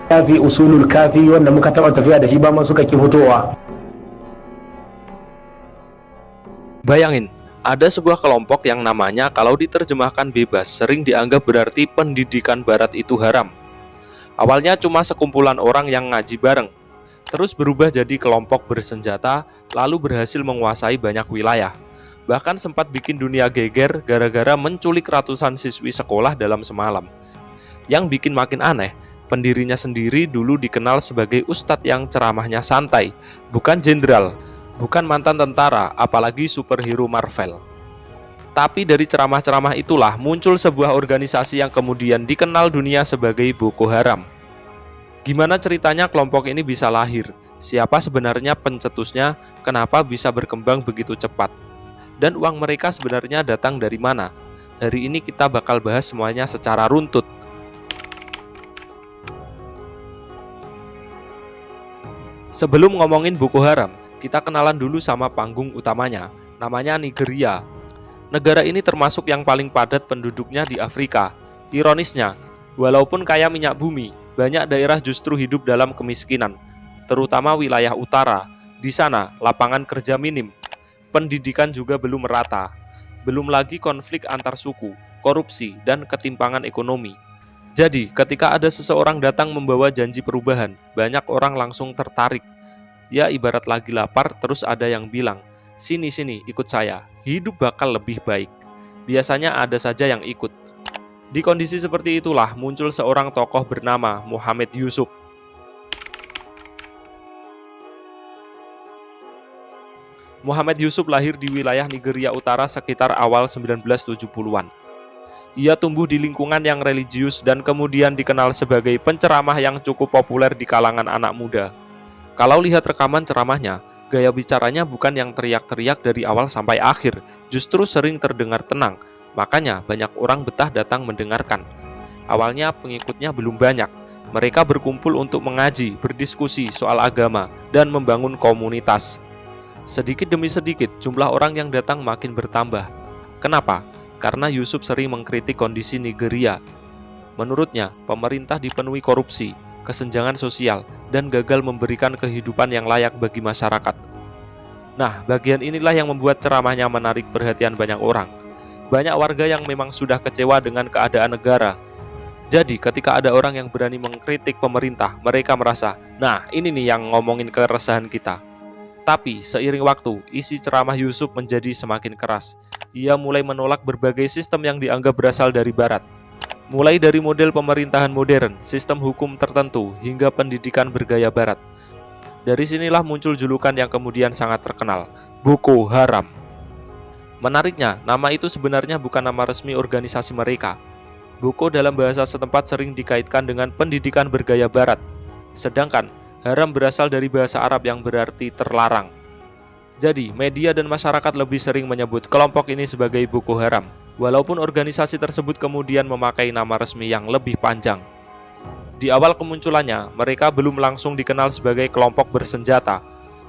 kafi usulul kafi wanda muka taba tafiya da shi ba ma suka ki fitowa. Bayangin, ada sebuah kelompok yang namanya kalau diterjemahkan bebas sering dianggap berarti pendidikan barat itu haram. Awalnya cuma sekumpulan orang yang ngaji bareng, terus berubah jadi kelompok bersenjata, lalu berhasil menguasai banyak wilayah. Bahkan sempat bikin dunia geger gara-gara menculik ratusan siswi sekolah dalam semalam. Yang bikin makin aneh, pendirinya sendiri dulu dikenal sebagai ustadz yang ceramahnya santai, bukan jenderal, bukan mantan tentara, apalagi superhero Marvel. Tapi dari ceramah-ceramah itulah muncul sebuah organisasi yang kemudian dikenal dunia sebagai Boko Haram. Gimana ceritanya kelompok ini bisa lahir? Siapa sebenarnya pencetusnya? Kenapa bisa berkembang begitu cepat? Dan uang mereka sebenarnya datang dari mana? Hari ini kita bakal bahas semuanya secara runtut. Sebelum ngomongin Boko Haram, kita kenalan dulu sama panggung utamanya, namanya Nigeria. Negara ini termasuk yang paling padat penduduknya di Afrika. Ironisnya, walaupun kaya minyak bumi, banyak daerah justru hidup dalam kemiskinan, terutama wilayah utara. Di sana, lapangan kerja minim, pendidikan juga belum merata, belum lagi konflik antar suku, korupsi, dan ketimpangan ekonomi. Jadi, ketika ada seseorang datang membawa janji perubahan, banyak orang langsung tertarik. Ya, ibarat lagi lapar, terus ada yang bilang, "Sini, ikut saya, hidup bakal lebih baik." Biasanya ada saja yang ikut. Di kondisi seperti itulah muncul seorang tokoh bernama Muhammad Yusuf. Muhammad Yusuf lahir di wilayah Nigeria Utara sekitar awal 1970-an. Ia tumbuh di lingkungan yang religius dan kemudian dikenal sebagai penceramah yang cukup populer di kalangan anak muda. Kalau lihat rekaman ceramahnya, gaya bicaranya bukan yang teriak-teriak dari awal sampai akhir, justru sering terdengar tenang, makanya banyak orang betah datang mendengarkan. Awalnya pengikutnya belum banyak, mereka berkumpul untuk mengaji, berdiskusi soal agama, dan membangun komunitas. Sedikit demi sedikit, jumlah orang yang datang makin bertambah. Kenapa? Karena Yusuf sering mengkritik kondisi Nigeria. Menurutnya, pemerintah dipenuhi korupsi, kesenjangan sosial, dan gagal memberikan kehidupan yang layak bagi masyarakat. Nah, bagian inilah yang membuat ceramahnya menarik perhatian banyak orang. Banyak warga yang memang sudah kecewa dengan keadaan negara. Jadi, ketika ada orang yang berani mengkritik pemerintah, mereka merasa, nah ini nih yang ngomongin keresahan kita. Tapi, seiring waktu, isi ceramah Yusuf menjadi semakin keras. Ia mulai menolak berbagai sistem yang dianggap berasal dari Barat. Mulai dari model pemerintahan modern, sistem hukum tertentu, hingga pendidikan bergaya Barat. Dari sinilah muncul julukan yang kemudian sangat terkenal, Boko Haram. Menariknya, nama itu sebenarnya bukan nama resmi organisasi mereka. Boko dalam bahasa setempat sering dikaitkan dengan pendidikan bergaya Barat. Sedangkan haram berasal dari bahasa Arab yang berarti terlarang. Jadi, media dan masyarakat lebih sering menyebut kelompok ini sebagai Boko Haram, walaupun organisasi tersebut kemudian memakai nama resmi yang lebih panjang. Di awal kemunculannya, mereka belum langsung dikenal sebagai kelompok bersenjata,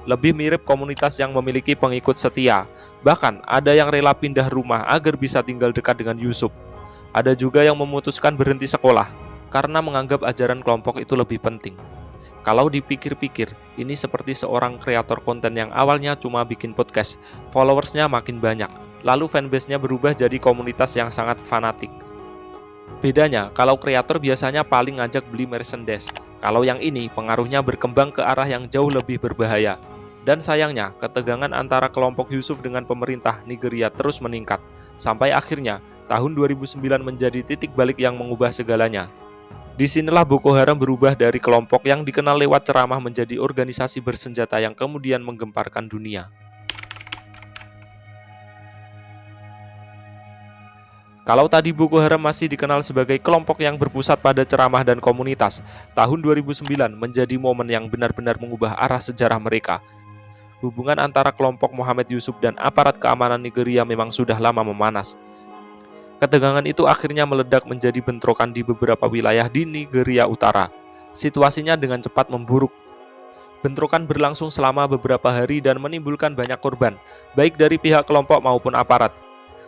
lebih mirip komunitas yang memiliki pengikut setia. Bahkan, ada yang rela pindah rumah agar bisa tinggal dekat dengan Yusuf. Ada juga yang memutuskan berhenti sekolah, karena menganggap ajaran kelompok itu lebih penting. Kalau dipikir-pikir, ini seperti seorang kreator konten yang awalnya cuma bikin podcast, followersnya makin banyak, lalu fanbase-nya berubah jadi komunitas yang sangat fanatik. Bedanya, kalau kreator biasanya paling ngajak beli merchandise, kalau yang ini pengaruhnya berkembang ke arah yang jauh lebih berbahaya. Dan sayangnya, ketegangan antara kelompok Yusuf dengan pemerintah Nigeria terus meningkat, sampai akhirnya tahun 2009 menjadi titik balik yang mengubah segalanya. Disinilah Boko Haram berubah dari kelompok yang dikenal lewat ceramah menjadi organisasi bersenjata yang kemudian menggemparkan dunia. Kalau tadi Boko Haram masih dikenal sebagai kelompok yang berpusat pada ceramah dan komunitas, tahun 2009 menjadi momen yang benar-benar mengubah arah sejarah mereka. Hubungan antara kelompok Muhammad Yusuf dan aparat keamanan Nigeria memang sudah lama memanas. Ketegangan itu akhirnya meledak menjadi bentrokan di beberapa wilayah di Nigeria Utara. Situasinya dengan cepat memburuk. Bentrokan berlangsung selama beberapa hari dan menimbulkan banyak korban, baik dari pihak kelompok maupun aparat.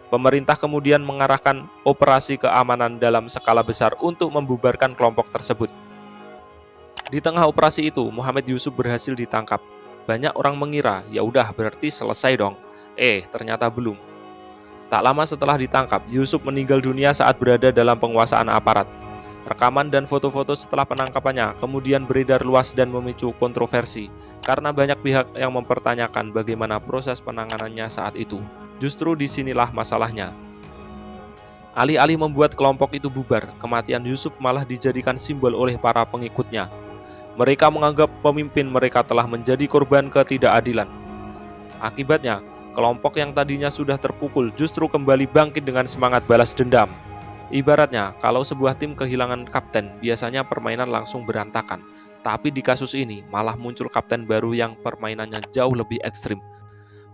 Pemerintah kemudian mengarahkan operasi keamanan dalam skala besar untuk membubarkan kelompok tersebut. Di tengah operasi itu, Muhammad Yusuf berhasil ditangkap. Banyak orang mengira, ya udah berarti selesai dong. Ternyata belum. Tak lama setelah ditangkap, Yusuf meninggal dunia saat berada dalam penguasaan aparat. Rekaman dan foto-foto setelah penangkapannya kemudian beredar luas dan memicu kontroversi karena banyak pihak yang mempertanyakan bagaimana proses penanganannya saat itu. Justru disinilah masalahnya. Alih-alih membuat kelompok itu bubar, kematian Yusuf malah dijadikan simbol oleh para pengikutnya. Mereka menganggap pemimpin mereka telah menjadi korban ketidakadilan. Akibatnya, kelompok yang tadinya sudah terpukul justru kembali bangkit dengan semangat balas dendam. Ibaratnya, kalau sebuah tim kehilangan kapten, biasanya permainan langsung berantakan. Tapi di kasus ini, malah muncul kapten baru yang permainannya jauh lebih ekstrim.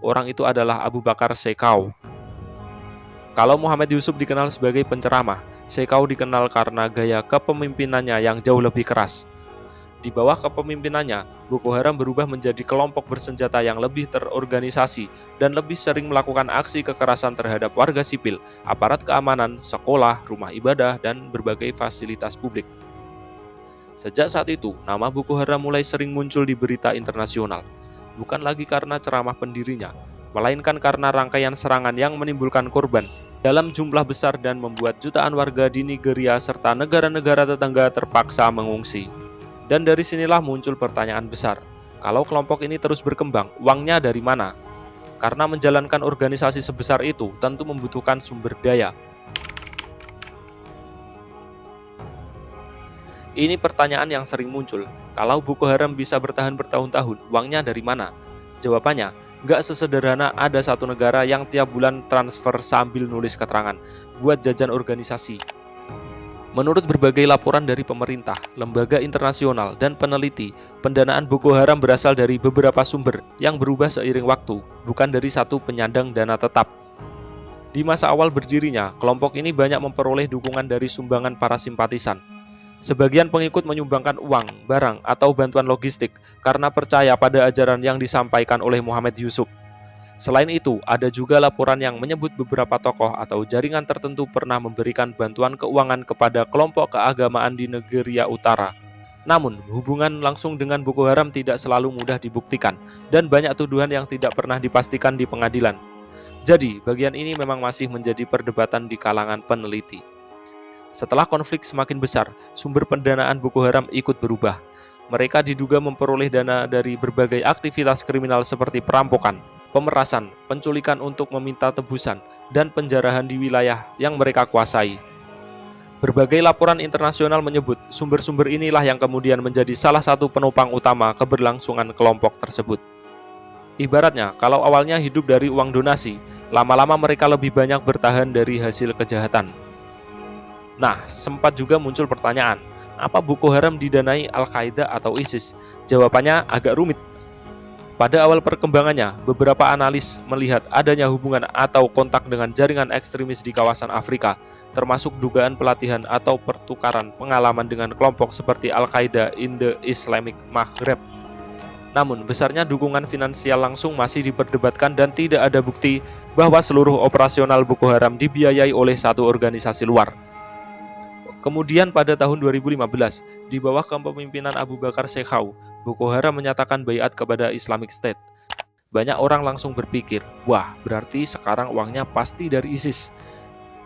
Orang itu adalah Abu Bakar Shekau. Kalau Muhammad Yusuf dikenal sebagai penceramah, Shekau dikenal karena gaya kepemimpinannya yang jauh lebih keras. Di bawah kepemimpinannya, Boko Haram berubah menjadi kelompok bersenjata yang lebih terorganisasi dan lebih sering melakukan aksi kekerasan terhadap warga sipil, aparat keamanan, sekolah, rumah ibadah, dan berbagai fasilitas publik. Sejak saat itu, nama Boko Haram mulai sering muncul di berita internasional, bukan lagi karena ceramah pendirinya, melainkan karena rangkaian serangan yang menimbulkan korban dalam jumlah besar dan membuat jutaan warga di Nigeria serta negara-negara tetangga terpaksa mengungsi. Dan dari sinilah muncul pertanyaan besar, kalau kelompok ini terus berkembang, uangnya dari mana? Karena menjalankan organisasi sebesar itu tentu membutuhkan sumber daya. Ini pertanyaan yang sering muncul, kalau Boko Haram bisa bertahan bertahun-tahun, uangnya dari mana? Jawabannya, nggak sesederhana ada satu negara yang tiap bulan transfer sambil nulis keterangan, buat jajan organisasi. Menurut berbagai laporan dari pemerintah, lembaga internasional, dan peneliti, pendanaan Boko Haram berasal dari beberapa sumber yang berubah seiring waktu, bukan dari satu penyandang dana tetap. Di masa awal berdirinya, kelompok ini banyak memperoleh dukungan dari sumbangan para simpatisan. Sebagian pengikut menyumbangkan uang, barang, atau bantuan logistik karena percaya pada ajaran yang disampaikan oleh Muhammad Yusuf. Selain itu, ada juga laporan yang menyebut beberapa tokoh atau jaringan tertentu pernah memberikan bantuan keuangan kepada kelompok keagamaan di Nigeria Utara. Namun, hubungan langsung dengan Boko Haram tidak selalu mudah dibuktikan, dan banyak tuduhan yang tidak pernah dipastikan di pengadilan. Jadi, bagian ini memang masih menjadi perdebatan di kalangan peneliti. Setelah konflik semakin besar, sumber pendanaan Boko Haram ikut berubah. Mereka diduga memperoleh dana dari berbagai aktivitas kriminal seperti perampokan, pemerasan, penculikan untuk meminta tebusan, dan penjarahan di wilayah yang mereka kuasai. Berbagai laporan internasional menyebut sumber-sumber inilah yang kemudian menjadi salah satu penopang utama keberlangsungan kelompok tersebut. Ibaratnya, kalau awalnya hidup dari uang donasi, lama-lama mereka lebih banyak bertahan dari hasil kejahatan. Nah, sempat juga muncul pertanyaan, apa Boko Haram didanai Al-Qaeda atau ISIS? Jawabannya agak rumit. Pada awal perkembangannya, beberapa analis melihat adanya hubungan atau kontak dengan jaringan ekstremis di kawasan Afrika, termasuk dugaan pelatihan atau pertukaran pengalaman dengan kelompok seperti Al-Qaeda in the Islamic Maghreb. Namun, besarnya dukungan finansial langsung masih diperdebatkan dan tidak ada bukti bahwa seluruh operasional Boko Haram dibiayai oleh satu organisasi luar. Kemudian pada tahun 2015, di bawah kepemimpinan Abu Bakar Shekau, Boko Haram menyatakan baiat kepada Islamic State. Banyak orang langsung berpikir, wah berarti sekarang uangnya pasti dari ISIS.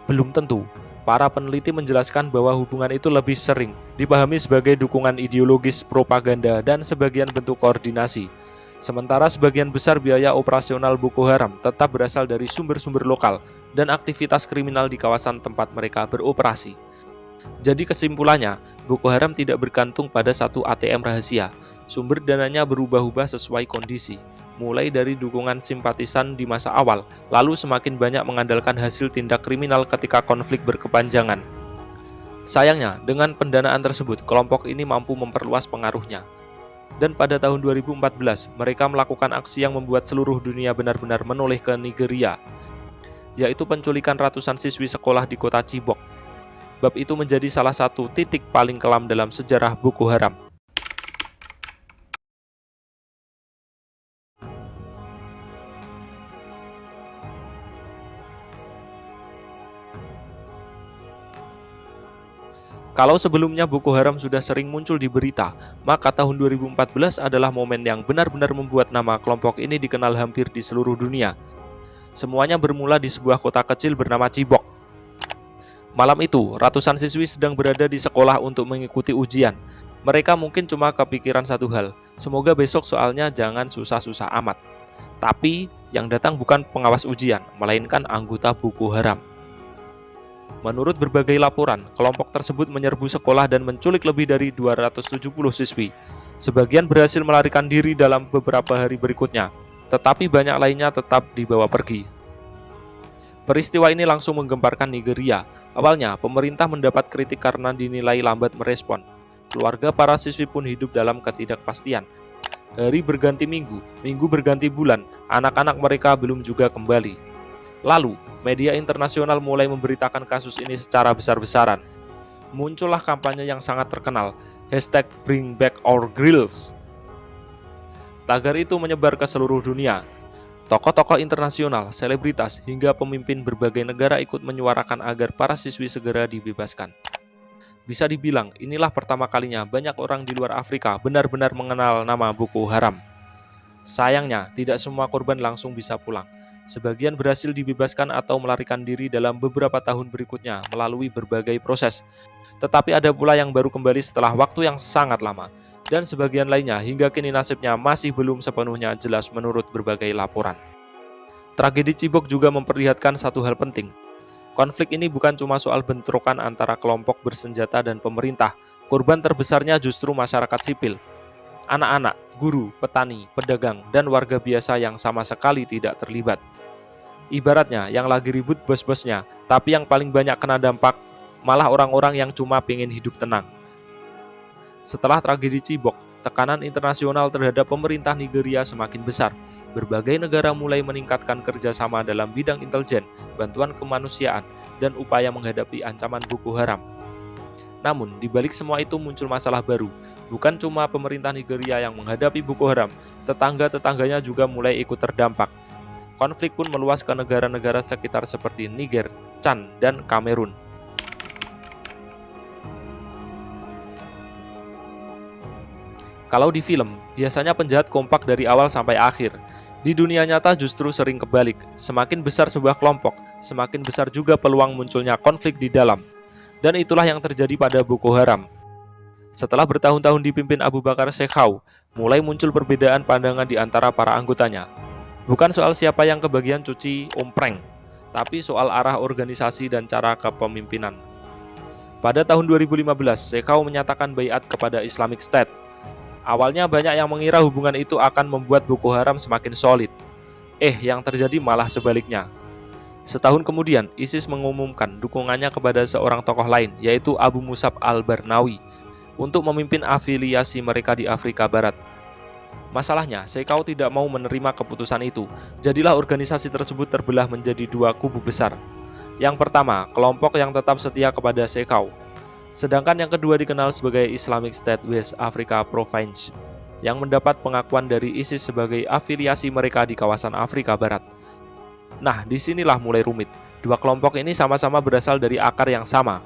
Belum tentu. Para peneliti menjelaskan bahwa hubungan itu lebih sering dipahami sebagai dukungan ideologis, propaganda, dan sebagian bentuk koordinasi. Sementara sebagian besar biaya operasional Boko Haram tetap berasal dari sumber-sumber lokal dan aktivitas kriminal di kawasan tempat mereka beroperasi. Jadi kesimpulannya, Boko Haram tidak bergantung pada satu ATM rahasia. Sumber dananya berubah-ubah sesuai kondisi, mulai dari dukungan simpatisan di masa awal, lalu semakin banyak mengandalkan hasil tindak kriminal ketika konflik berkepanjangan. Sayangnya, dengan pendanaan tersebut, kelompok ini mampu memperluas pengaruhnya. Dan pada tahun 2014, mereka melakukan aksi yang membuat seluruh dunia benar-benar menoleh ke Nigeria, yaitu penculikan ratusan siswi sekolah di kota Chibok. Bab itu menjadi salah satu titik paling kelam dalam sejarah Boko Haram. Kalau sebelumnya Boko Haram sudah sering muncul di berita, maka tahun 2014 adalah momen yang benar-benar membuat nama kelompok ini dikenal hampir di seluruh dunia. Semuanya bermula di sebuah kota kecil bernama Chibok. Malam itu, ratusan siswi sedang berada di sekolah untuk mengikuti ujian. Mereka mungkin cuma kepikiran satu hal, semoga besok soalnya jangan susah-susah amat. Tapi, yang datang bukan pengawas ujian, melainkan anggota Boko Haram. Menurut berbagai laporan, kelompok tersebut menyerbu sekolah dan menculik lebih dari 270 siswi. Sebagian berhasil melarikan diri dalam beberapa hari berikutnya, tetapi banyak lainnya tetap dibawa pergi. Peristiwa ini langsung menggemparkan Nigeria. Awalnya, pemerintah mendapat kritik karena dinilai lambat merespon. Keluarga para siswi pun hidup dalam ketidakpastian. Hari berganti minggu, minggu berganti bulan, anak-anak mereka belum juga kembali. Lalu, media internasional mulai memberitakan kasus ini secara besar-besaran. Muncullah kampanye yang sangat terkenal, #BringBackOurGirls. Tagar itu menyebar ke seluruh dunia. Tokoh-tokoh internasional, selebritas, hingga pemimpin berbagai negara ikut menyuarakan agar para siswi segera dibebaskan. Bisa dibilang, inilah pertama kalinya banyak orang di luar Afrika benar-benar mengenal nama Boko Haram. Sayangnya, tidak semua korban langsung bisa pulang. Sebagian berhasil dibebaskan atau melarikan diri dalam beberapa tahun berikutnya melalui berbagai proses. Tetapi ada pula yang baru kembali setelah waktu yang sangat lama. Dan sebagian lainnya hingga kini nasibnya masih belum sepenuhnya jelas menurut berbagai laporan. Tragedi Chibok juga memperlihatkan satu hal penting. Konflik ini bukan cuma soal bentrokan antara kelompok bersenjata dan pemerintah. Korban terbesarnya justru masyarakat sipil. Anak-anak, guru, petani, pedagang, dan warga biasa yang sama sekali tidak terlibat. Ibaratnya yang lagi ribut bos-bosnya, tapi yang paling banyak kena dampak malah orang-orang yang cuma pengen hidup tenang. Setelah tragedi Chibok, tekanan internasional terhadap pemerintah Nigeria semakin besar. Berbagai negara mulai meningkatkan kerjasama dalam bidang intelijen, bantuan kemanusiaan, dan upaya menghadapi ancaman Boko Haram. Namun, di balik semua itu muncul masalah baru. Bukan cuma pemerintah Nigeria yang menghadapi Boko Haram, tetangga-tetangganya juga mulai ikut terdampak. Konflik pun meluas ke negara-negara sekitar seperti Niger, Chad, dan Kamerun. Kalau di film, biasanya penjahat kompak dari awal sampai akhir. Di dunia nyata justru sering kebalik. Semakin besar sebuah kelompok, semakin besar juga peluang munculnya konflik di dalam. Dan itulah yang terjadi pada Boko Haram. Setelah bertahun-tahun dipimpin Abu Bakar Shekau, mulai muncul perbedaan pandangan di antara para anggotanya. Bukan soal siapa yang kebagian cuci ompreng, tapi soal arah organisasi dan cara kepemimpinan. Pada tahun 2015, Shekau menyatakan baiat kepada Islamic State. Awalnya banyak yang mengira hubungan itu akan membuat Boko Haram semakin solid. Yang terjadi malah sebaliknya. Setahun kemudian, ISIS mengumumkan dukungannya kepada seorang tokoh lain, yaitu Abu Musab al-Barnawi, untuk memimpin afiliasi mereka di Afrika Barat. Masalahnya, Shekau tidak mau menerima keputusan itu. Jadilah organisasi tersebut terbelah menjadi dua kubu besar. Yang pertama, kelompok yang tetap setia kepada Shekau. Sedangkan yang kedua dikenal sebagai Islamic State West Africa Province, yang mendapat pengakuan dari ISIS sebagai afiliasi mereka di kawasan Afrika Barat. Nah, disinilah mulai rumit. Dua kelompok ini sama-sama berasal dari akar yang sama.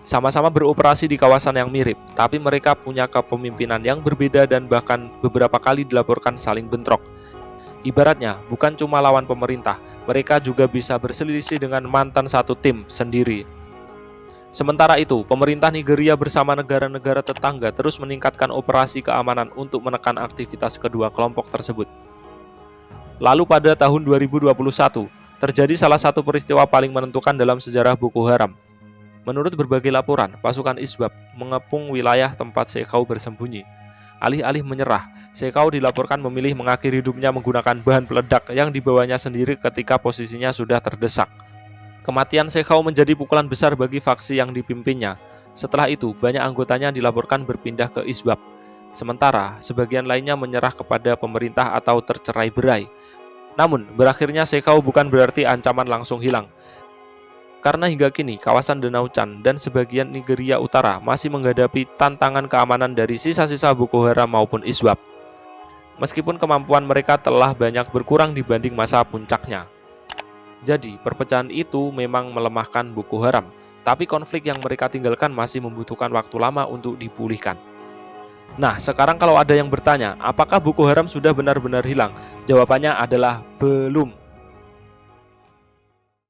Sama-sama beroperasi di kawasan yang mirip, tapi mereka punya kepemimpinan yang berbeda dan bahkan beberapa kali dilaporkan saling bentrok. Ibaratnya, bukan cuma lawan pemerintah, mereka juga bisa berselisih dengan mantan satu tim sendiri. Sementara itu, pemerintah Nigeria bersama negara-negara tetangga terus meningkatkan operasi keamanan untuk menekan aktivitas kedua kelompok tersebut. Lalu pada tahun 2021, terjadi salah satu peristiwa paling menentukan dalam sejarah Boko Haram. Menurut berbagai laporan, pasukan Isbab mengepung wilayah tempat Shekau bersembunyi. Alih-alih menyerah, Shekau dilaporkan memilih mengakhiri hidupnya menggunakan bahan peledak yang dibawanya sendiri ketika posisinya sudah terdesak. Kematian Shekau menjadi pukulan besar bagi faksi yang dipimpinnya. Setelah itu, banyak anggotanya dilaporkan berpindah ke Isbab. Sementara, sebagian lainnya menyerah kepada pemerintah atau tercerai-berai. Namun, berakhirnya Shekau bukan berarti ancaman langsung hilang. Karena hingga kini, kawasan Danau Chan dan sebagian Nigeria Utara masih menghadapi tantangan keamanan dari sisa-sisa Boko Haram maupun Isbab. Meskipun kemampuan mereka telah banyak berkurang dibanding masa puncaknya. Jadi, perpecahan itu memang melemahkan Boko Haram. tapi konflik yang mereka tinggalkan masih membutuhkan waktu lama untuk dipulihkan. Nah, sekarang kalau ada yang bertanya, apakah Boko Haram sudah benar-benar hilang? Jawabannya adalah belum.